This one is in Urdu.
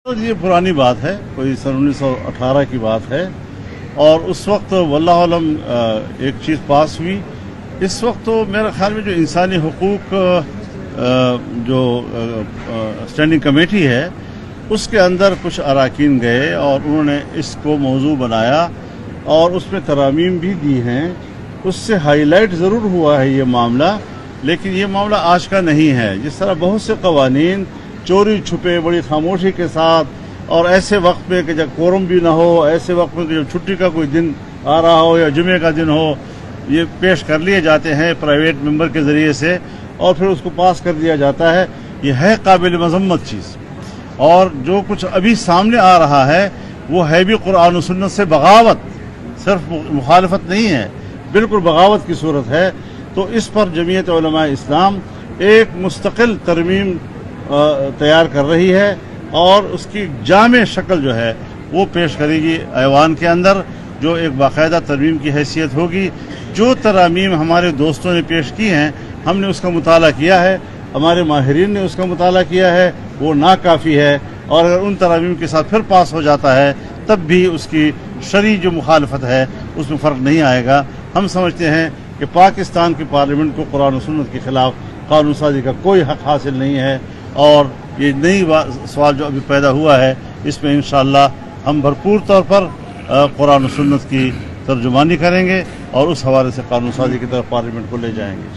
تو یہ پرانی بات ہے، کوئی سن 1918 کی بات ہے، اور اس وقت واللہ علم ایک چیز پاس ہوئی۔ اس وقت تو میرے خیال میں جو انسانی حقوق جو اسٹینڈنگ کمیٹی ہے اس کے اندر کچھ اراکین گئے اور انہوں نے اس کو موضوع بنایا اور اس میں ترامیم بھی دی ہیں۔ اس سے ہائی لائٹ ضرور ہوا ہے یہ معاملہ، لیکن یہ معاملہ آج کا نہیں ہے۔ جس طرح بہت سے قوانین چوری چھپے بڑی خاموشی کے ساتھ اور ایسے وقت میں کہ جب کورم بھی نہ ہو، ایسے وقت میں کہ جب چھٹی کا کوئی دن آ رہا ہو یا جمعے کا دن ہو، یہ پیش کر لیے جاتے ہیں پرائیویٹ ممبر کے ذریعے سے اور پھر اس کو پاس کر دیا جاتا ہے، یہ ہے قابل مذمت چیز۔ اور جو کچھ ابھی سامنے آ رہا ہے وہ ہے بھی قرآن و سنت سے بغاوت، صرف مخالفت نہیں ہے، بالکل بغاوت کی صورت ہے۔ تو اس پر جمعیت علماء اسلام ایک مستقل ترمیم تیار کر رہی ہے اور اس کی جامع شکل جو ہے وہ پیش کرے گی ایوان کے اندر، جو ایک باقاعدہ ترمیم کی حیثیت ہوگی۔ جو ترامیم ہمارے دوستوں نے پیش کی ہیں ہم نے اس کا مطالعہ کیا ہے، ہمارے ماہرین نے اس کا مطالعہ کیا ہے، وہ ناکافی ہے، اور اگر ان ترامیم کے ساتھ پھر پاس ہو جاتا ہے تب بھی اس کی شرعی جو مخالفت ہے اس میں فرق نہیں آئے گا۔ ہم سمجھتے ہیں کہ پاکستان کی پارلیمنٹ کو قرآن و سنت کے خلاف قانون سازی کا کوئی حق حاصل نہیں ہے، اور یہ نئی سوال جو ابھی پیدا ہوا ہے اس میں انشاءاللہ ہم بھرپور طور پر قرآن و سنت کی ترجمانی کریں گے اور اس حوالے سے قانون سازی کی طرف پارلیمنٹ کو لے جائیں گے۔